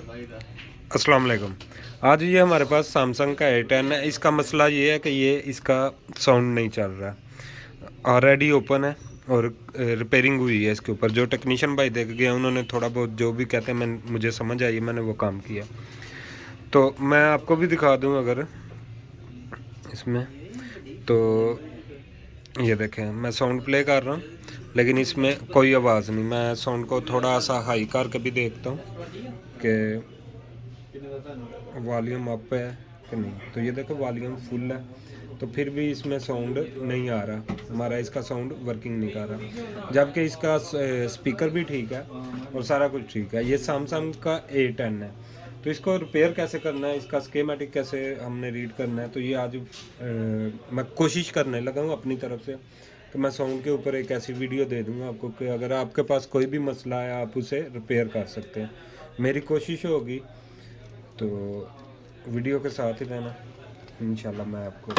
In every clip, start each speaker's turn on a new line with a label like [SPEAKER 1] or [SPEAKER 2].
[SPEAKER 1] अस्सलाम वालेकुम। आज ये हमारे पास सैमसंग का A10 है। इसका मसला ये है कि ये इसका साउंड नहीं चल रहा, ऑलरेडी ओपन है और रिपेयरिंग हुई है इसके ऊपर। जो टेक्नीशियन भाई देख गए उन्होंने थोड़ा बहुत जो भी कहते हैं मुझे समझ आई, मैंने वो काम किया। तो मैं आपको भी दिखा दूं अगर इसमें, तो ये देखें मैं साउंड प्ले कर रहा हूँ लेकिन इसमें कोई आवाज़ नहीं। मैं साउंड को थोड़ा सा हाई करके भी देखता हूँ कि वॉल्यूम अप है कि नहीं। तो ये देखो वॉल्यूम फुल है, तो फिर भी इसमें साउंड नहीं आ रहा, हमारा इसका साउंड वर्किंग नहीं कर रहा। जबकि इसका स्पीकर भी ठीक है और सारा कुछ ठीक है। ये सैमसंग का A10 है। तो इसको रिपेयर कैसे करना है, इसका स्कीमेटिक कैसे हमने रीड करना है, तो ये आज मैं कोशिश करने लगा हूँ अपनी तरफ से कि मैं साउंड के ऊपर एक ऐसी वीडियो दे दूँगा आपको कि अगर आपके पास कोई भी मसला है आप उसे रिपेयर कर सकते हैं। मेरी कोशिश होगी, तो वीडियो के साथ ही रहना इंशाल्लाह। मैं आपको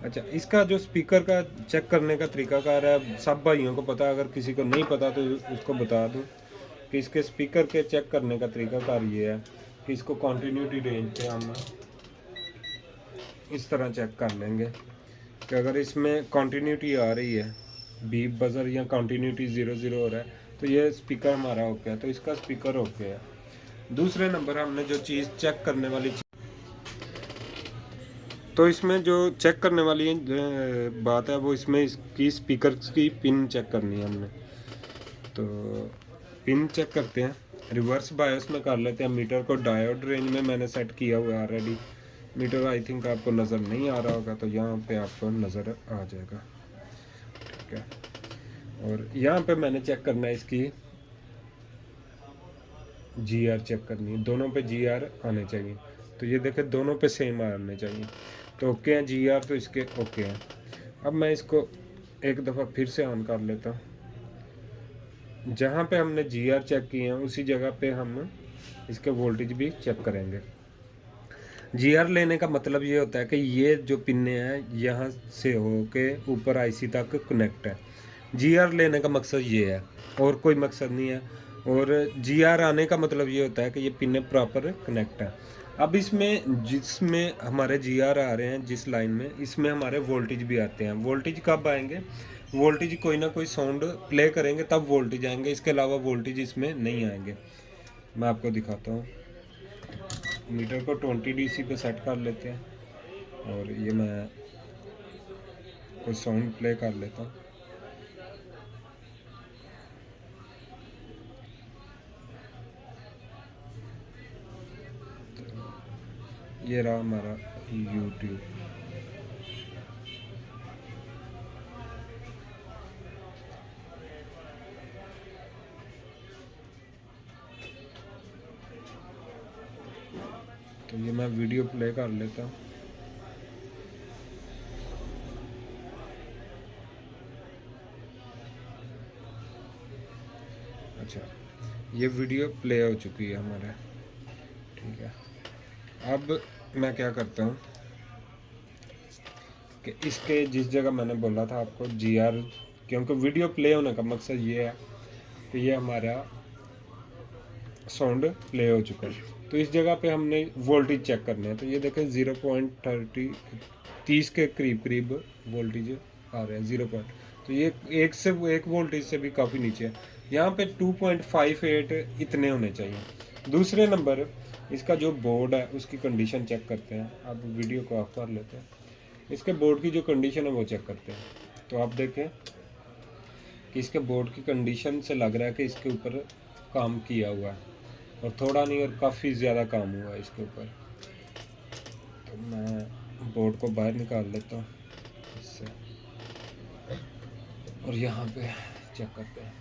[SPEAKER 1] अच्छा, इसका जो स्पीकर का चेक करने का तरीकाकार है, सब भाइयों को पता है। अगर किसी को नहीं पता तो उसको बता दूं कि इसके स्पीकर के चेक करने का तरीकाकार ये है कि इसको कंटिन्यूटी रेंज पे हम इस तरह चेक कर लेंगे कि अगर इसमें कंटिन्यूटी आ रही है, बीप बजर या कंटिन्यूटी 0 0 हो रहा है, तो ये स्पीकर हमारा ओके है, तो इसका स्पीकर ओके है। दूसरे नंबर हमने जो चीज़ चेक करने वाली तो इसमें जो चेक करने वाली बात है वो इसमें इसकी स्पीकर की पिन चेक करनी है हमने। तो पिन चेक करते हैं, रिवर्स बायस में कर लेते हैं। मीटर को डायोड रेंज में मैंने सेट किया हुआ है ऑलरेडी। मीटर आई थिंक आपको नज़र नहीं आ रहा होगा, तो यहाँ पे आपको नज़र आ जाएगा, ठीक है। और यहाँ पे मैंने चेक करना है इसकी GR चेक करनी है, दोनों पे GR आने चाहिए। तो ये देखें दोनों पे सेम आने चाहिए, तो ओके हैं GR, तो इसके ओके हैं। अब मैं इसको एक दफ़ा फिर से ऑन कर लेता हूँ। जहाँ पे हमने GR चेक किए हैं उसी जगह पे हम इसके वोल्टेज भी चेक करेंगे। GR लेने का मतलब ये होता है कि ये जो पिने हैं यहाँ से हो के ऊपर IC तक कनेक्ट है। GR लेने का मकसद ये है, और कोई मकसद नहीं है। और GR आने का मतलब ये होता है कि ये पिने प्रॉपर कनेक्ट है। अब इसमें जिसमें हमारे GR आ रहे हैं जिस लाइन में, इसमें हमारे वोल्टेज भी आते हैं। वोल्टेज कब आएंगे? वोल्टेज कोई ना कोई साउंड प्ले करेंगे तब वोल्टेज आएंगे, इसके अलावा वोल्टेज इसमें नहीं आएंगे। मैं आपको दिखाता हूँ। मीटर को 20 DC पे सेट कर लेते हैं और ये मैं कोई साउंड प्ले कर लेता हूँ। ये रहा हमारा YouTube। तो ये मैं वीडियो प्ले कर लेता हूँ। अच्छा, ये वीडियो प्ले हो चुकी है हमारे, ठीक है। अब मैं क्या करता हूँ कि इसके जिस जगह मैंने बोला था आपको GR, क्योंकि वीडियो प्ले होने का मकसद ये है कि ये हमारा साउंड प्ले हो चुका है। तो इस जगह पे हमने वोल्टेज चेक करने हैं। तो ये देखें 0.30 के करीब करीब वोल्टेज आ रहे हैं, 0 पॉइंट। तो ये एक वोल्टेज से भी काफ़ी नीचे है। यहाँ पे 2.58 इतने होने चाहिए। दूसरे नंबर इसका जो बोर्ड है उसकी कंडीशन चेक करते हैं। अब वीडियो को ऑफ कर लेते हैं, इसके बोर्ड की जो कंडीशन है वो चेक करते हैं। तो आप देखें कि इसके बोर्ड की कंडीशन से लग रहा है कि इसके ऊपर काम किया हुआ है, और थोड़ा नहीं और काफ़ी ज़्यादा काम हुआ है इसके ऊपर। तो मैं बोर्ड को बाहर निकाल लेता हूँ इससे, और यहाँ पे चेक करते हैं।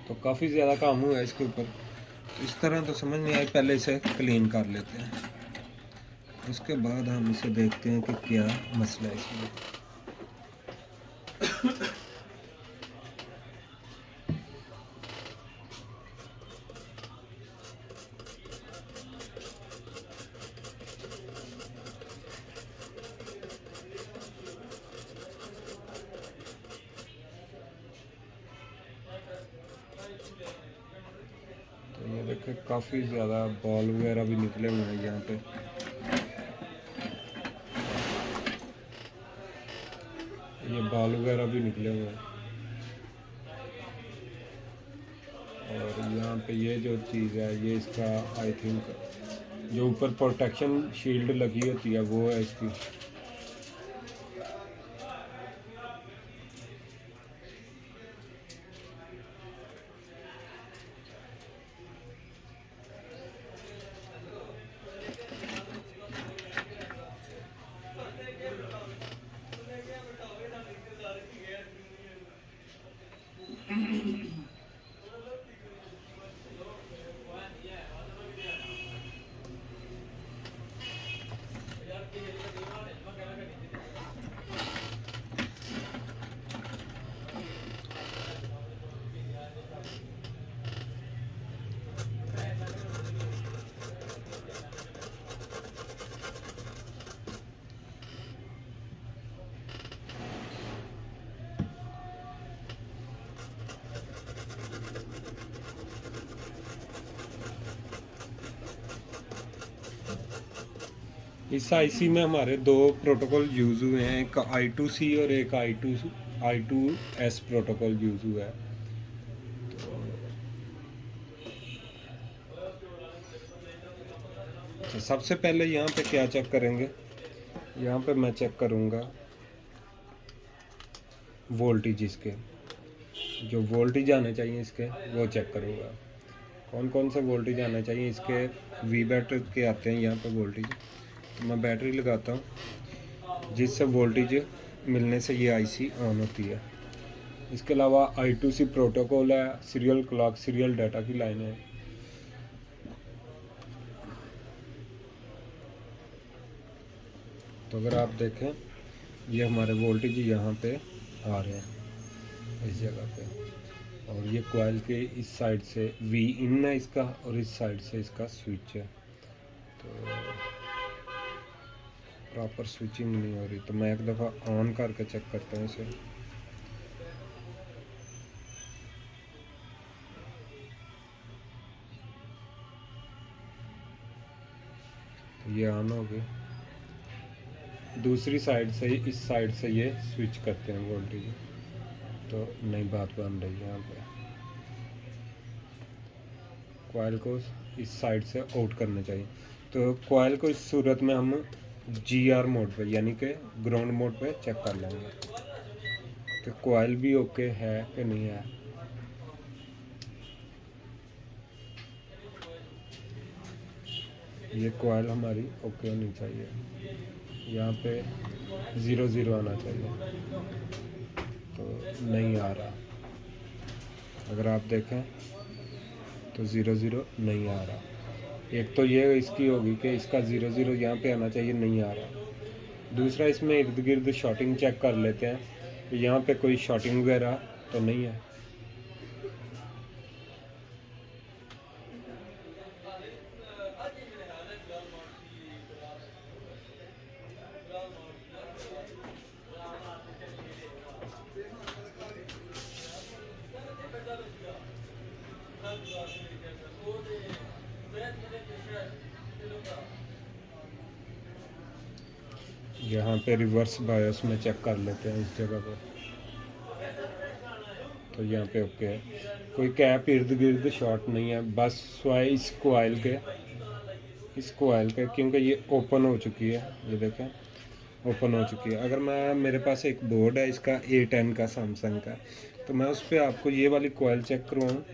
[SPEAKER 1] तो काफ़ी ज़्यादा काम हुआ है इसके ऊपर। तो इस तरह तो समझ नहीं आई, पहले इसे क्लीन कर लेते हैं, उसके बाद हम इसे देखते हैं कि क्या मसला है इसमें। देखें काफ़ी ज़्यादा बॉल वगैरह भी निकले हुए हैं यहाँ पे। ये बॉल वगैरह भी निकले हुए हैं। और यहाँ पे ये जो चीज़ है ये इसका आई थिंक जो ऊपर प्रोटेक्शन शील्ड लगी होती है वो है इसकी। इस आईसी में हमारे दो प्रोटोकॉल यूज़ हुए हैं, एक I2C और एक I2S प्रोटोकॉल यूज़ हुआ है। तो सबसे पहले यहाँ पे क्या चेक करेंगे, यहाँ पे मैं चेक करूँगा वोल्टेज, इसके जो वोल्टेज आने चाहिए इसके वो चेक करूँगा। कौन कौन से वोल्टेज आने चाहिए इसके, वी बैटरी के आते हैं यहाँ पे वोल्टेज। तो मैं बैटरी लगाता हूँ जिससे वोल्टेज मिलने से ये आईसी ऑन होती है। इसके अलावा I2C प्रोटोकॉल है, सीरियल क्लॉक सीरियल डाटा की लाइन है। तो अगर आप देखें ये हमारे वोल्टेज यहाँ पे आ रहे हैं इस जगह पे, और ये कॉइल के इस साइड से वी इन है इसका और इस साइड से इसका स्विच है। तो प्रॉपर स्विचिंग नहीं हो रही, तो मैं एक दफ़ा ऑन करके चेक करता हूँ इसे। तो ये ऑन हो गई। दूसरी साइड से ही इस साइड से ये स्विच करते हैं वोल्टेज, तो नई बात बन रही है यहाँ पे। कॉइल को इस साइड से आउट करना चाहिए। तो कॉइल को इस सूरत में हम GR मोड पे यानी कि ग्राउंड मोड पे चेक कर लेंगे तो कॉइल भी ओके है कि नहीं है। ये कॉइल हमारी ओके होनी चाहिए, यहाँ पे 0 0 आना चाहिए, तो नहीं आ रहा। अगर आप देखें तो 0 0 नहीं आ रहा। एक तो ये इसकी होगी कि इसका 0 0 यहाँ पे आना चाहिए, नहीं आ रहा। दूसरा इसमें इर्द गिर्द शॉर्टिंग चेक कर लेते हैं कि यहाँ पे कोई शॉर्टिंग वगैरह तो नहीं है। यहाँ पे रिवर्स बायस में चेक कर लेते हैं इस जगह पर, तो यहाँ पे ओके है। कोई कैप इर्द गिर्द शॉर्ट नहीं है, बस स्वाय इस कोयल के क्योंकि ये ओपन हो चुकी है, ये देखें ओपन हो चुकी है। अगर मैं मेरे पास एक बोर्ड है इसका A10 का सैमसंग का, तो मैं उस पर आपको ये वाली कोयल चेक करवाऊँ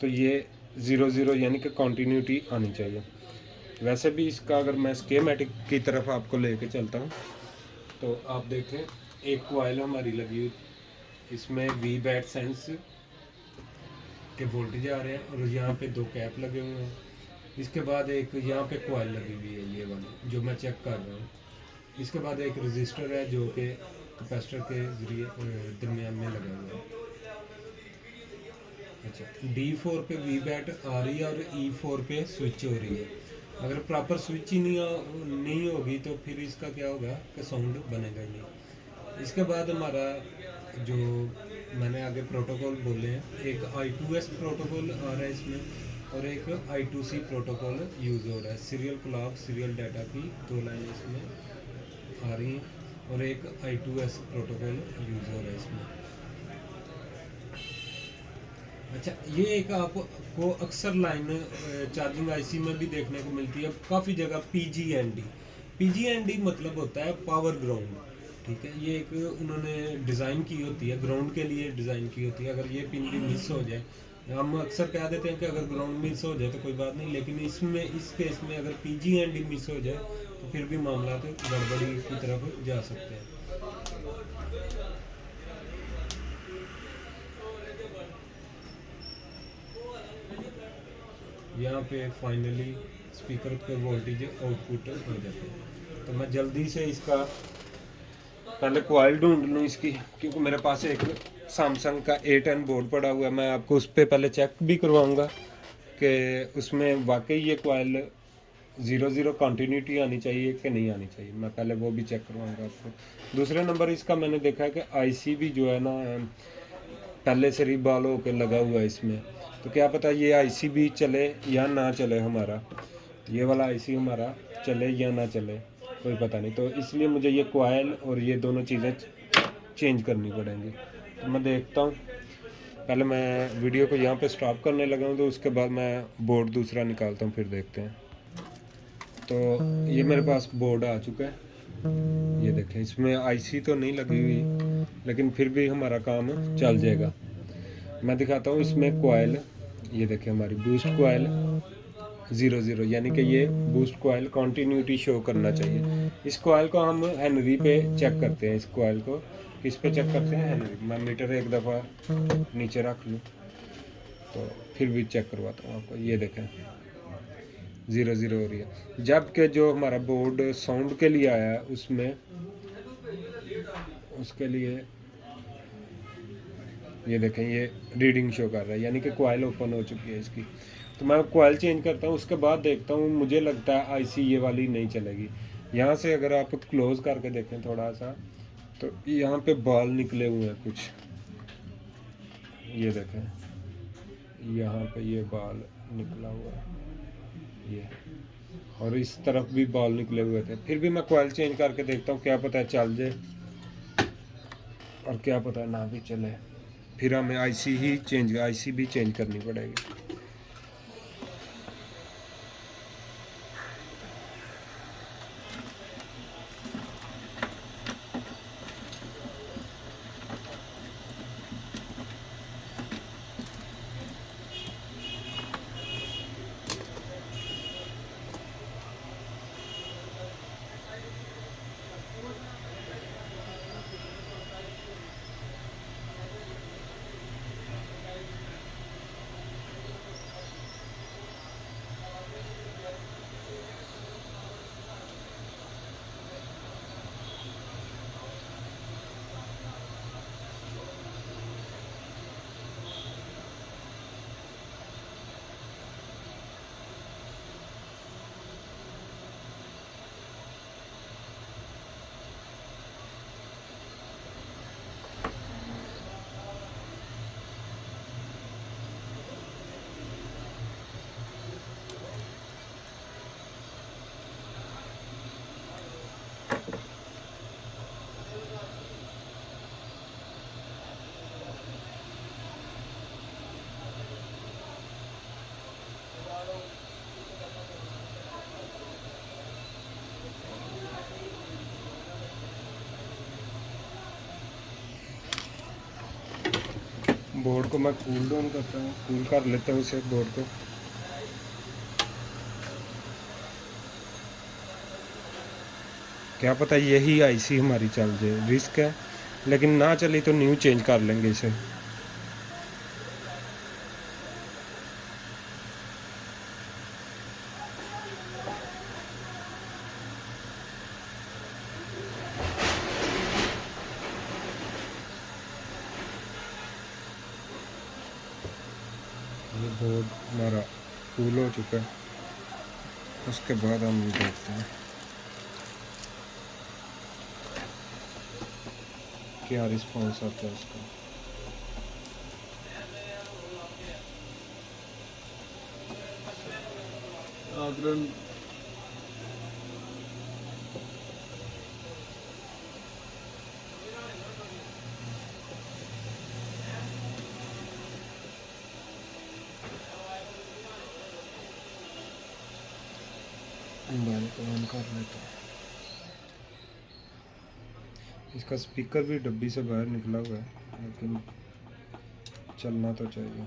[SPEAKER 1] तो ये 0 0 यानी कि कंटिन्यूटी आनी चाहिए। वैसे भी इसका अगर मैं स्कीमेटिक की तरफ आपको लेके चलता हूँ तो आप देखें एक कोयल हमारी लगी हुई, इसमें वी बैट सेंस के वोल्टेज आ रहे हैं और यहाँ पे दो कैप लगे हुए हैं। इसके बाद एक यहाँ पे कोयल लगी हुई है ये वाली जो मैं चेक कर रहा हूँ। इसके बाद एक रजिस्टर है जो कि कैपेसिटर के जरिए दरमियान में लगा हुआ है। अच्छा, D4 पे वी बैट आ रही है और E4 पे स्विच हो रही है। अगर प्रॉपर स्विच ही नहीं होगी तो फिर इसका क्या होगा कि साउंड बनेगा ही नहीं। इसके बाद हमारा जो मैंने आगे प्रोटोकॉल बोले हैं, एक I2S प्रोटोकॉल आ रहा है इसमें और एक I2C प्रोटोकॉल यूज़ हो रहा है। सीरियल क्लॉक सीरियल डाटा की 2 लाइनें इसमें आ रही हैं और एक I2S प्रोटोकॉल यूज़ हो रहा है इसमें। अच्छा, ये एक आपको अक्सर लाइन चार्जिंग आईसी में भी देखने को मिलती है काफ़ी जगह, PGND। PGND मतलब होता है पावर ग्राउंड, ठीक है। ये एक उन्होंने डिज़ाइन की होती है, ग्राउंड के लिए डिज़ाइन की होती है। अगर ये पिन भी मिस हो जाए, हम अक्सर कह देते हैं कि अगर ग्राउंड मिस हो जाए तो कोई बात नहीं, लेकिन इसमें इस केस में अगर PGND मिस हो जाए तो फिर भी मामला तो गड़बड़ी की तरफ जा सकते हैं। यहाँ पे फाइनली स्पीकर के वोल्टेज आउटपुट हो जाते हैं। तो मैं जल्दी से इसका पहले कॉइल ढूंढ लूँ इसकी, क्योंकि मेरे पास एक सैमसंग का A10 बोर्ड पड़ा हुआ है। मैं आपको उस पर पहले चेक भी करवाऊँगा कि उसमें वाकई ये कॉइल 0 कंटिन्यूटी आनी चाहिए कि नहीं आनी चाहिए। मैं पहले वो भी चेक करवाऊँगा आपको। दूसरे नंबर इसका मैंने देखा है कि आईसी भी जो है ना पहले से रिबॉल होकर लगा हुआ है इसमें। तो क्या पता ये आईसी भी चले या ना चले, हमारा ये वाला आईसी हमारा चले या ना चले, कोई पता नहीं। तो इसलिए मुझे ये कॉइल और ये दोनों चीज़ें चेंज करनी पड़ेंगी। तो मैं देखता हूँ, पहले मैं वीडियो को यहाँ पे स्टॉप करने लगा हूँ, तो उसके बाद मैं बोर्ड दूसरा निकालता हूँ, फिर देखते हैं। तो ये मेरे पास बोर्ड आ चुका है, ये देखें। इसमें आईसी तो नहीं लगी हुई, लेकिन फिर भी हमारा काम चल जाएगा। मैं दिखाता हूँ इसमें कॉइल, ये देखें हमारी बूस्ट कॉइल 0 यानी कि ये बूस्ट कॉइल कंटिन्यूटी शो करना चाहिए। इस कॉइल को हम हेनरी पे चेक करते हैं। इस कॉइल को किस पे चेक करते हैं? हेनरी। मैं मीटर एक दफ़ा नीचे रख लूँ तो फिर भी चेक करवाता हूँ आपको। ये देखें 0 हो रही है, जबकि जो हमारा बोर्ड साउंड के लिए आया है उसमें, उसके लिए ये देखें ये रीडिंग शो कर रहा है, यानी कि कॉइल ओपन हो चुकी है इसकी। तो मैं कॉइल चेंज करता हूँ, उसके बाद देखता हूँ। मुझे लगता है आईसी ये वाली नहीं चलेगी। यहाँ से अगर आप क्लोज करके देखें थोड़ा सा, तो यहाँ पे बाल निकले हुए हैं कुछ, ये देखें यहाँ पे ये बाल निकला हुआ है ये, और इस तरफ भी बाल निकले हुए थे। फिर भी मैं कॉइल चेंज करके देखता हूँ, क्या पता है चल जाए और क्या पता है ना भी चले। फिर हमें आईसी भी चेंज करनी पड़ेगी। बोर्ड को मैं कूल डाउन करता हूँ, कूल कर लेता हूँ इसे बोर्ड को। क्या पता यही आईसी हमारी चल जाए, रिस्क है, लेकिन ना चली तो न्यू चेंज कर लेंगे इसे। ये बोर्ड हमारा कूल हो चुका है, उसके बाद हम देखते हैं क्या रिस्पॉन्स आता है इसका।
[SPEAKER 2] आगरन
[SPEAKER 1] मोबाइल को ऑन कर लेते हैं। इसका स्पीकर भी डब्बी से बाहर निकला हुआ है, लेकिन चलना तो चाहिए।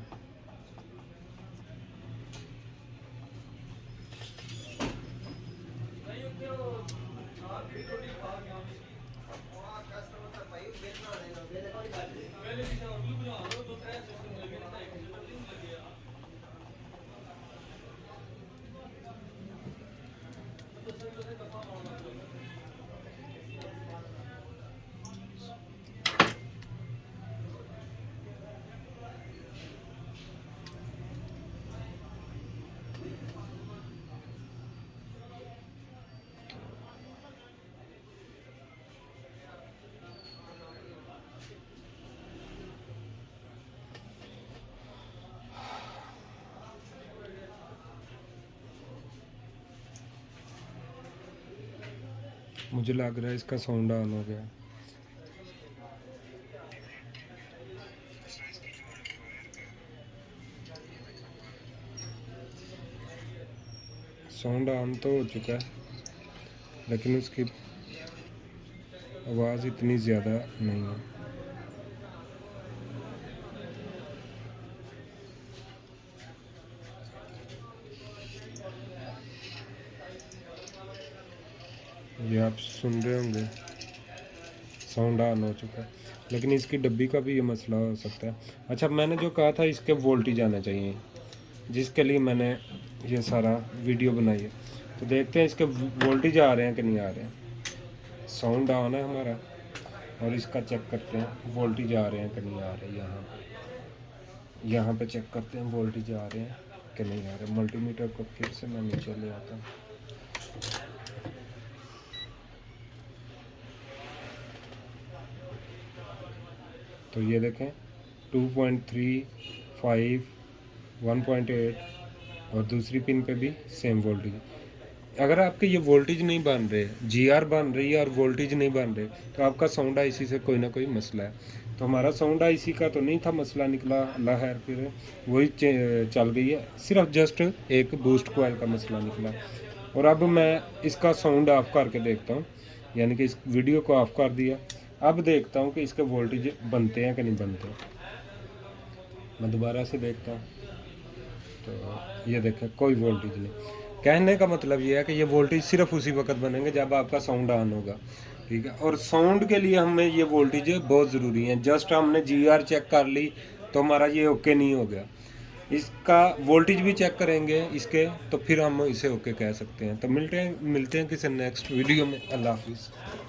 [SPEAKER 1] मुझे लग रहा है इसका साउंड ऑन हो गया। साउंड ऑन तो हो चुका है, लेकिन उसकी आवाज़ इतनी ज़्यादा नहीं है। ये आप सुन रहे होंगे, साउंड ऑन हो चुका है, लेकिन इसकी डब्बी का भी ये मसला हो सकता है। अच्छा, मैंने जो कहा था इसके वोल्टेज आने चाहिए, जिसके लिए मैंने ये सारा वीडियो बनाई है। तो देखते हैं इसके वोल्टेज आ रहे हैं कि नहीं आ रहे हैं। साउंड ऑन है हमारा, और इसका चेक करते हैं वोल्टेज आ रहे हैं कि नहीं आ रहे। यहाँ पे चेक करते हैं वोल्टेज आ रहे हैं कि नहीं आ रहे। मल्टीमीटर को फिर से मैं नीचे ले आता हूँ। तो ये देखें 2.35, 1.8 और दूसरी पिन पे भी सेम वोल्टेज। अगर आपके ये वोल्टेज नहीं बन रहे, जीआर बन रही है और वोल्टेज नहीं बन रहे, तो आपका साउंड आईसी से कोई ना कोई मसला है। तो हमारा साउंड आईसी का तो नहीं था मसला, निकला अल्लाह खैर, फिर वही चल गई है। सिर्फ जस्ट एक बूस्ट कॉइल का मसला निकला। और अब मैं इसका साउंड ऑफ करके देखता हूँ, यानी कि इस वीडियो को ऑफ कर दिया। अब देखता हूँ कि इसके वोल्टेज बनते हैं कि नहीं बनते। मैं दोबारा से देखता हूँ, तो ये देखें कोई वोल्टेज नहीं। कहने का मतलब ये है कि ये वोल्टेज सिर्फ उसी वक्त बनेंगे जब आपका साउंड ऑन होगा, ठीक है। और साउंड के लिए हमें ये वोल्टेज बहुत ज़रूरी है। जस्ट हमने जीआर चेक कर ली तो हमारा ये ओके नहीं हो गया। इसका वोल्टेज भी चेक करेंगे इसके, तो फिर हम इसे ओके कह सकते हैं। तो मिलते हैं किसी नेक्स्ट वीडियो में। अल्लाह हाफिज़।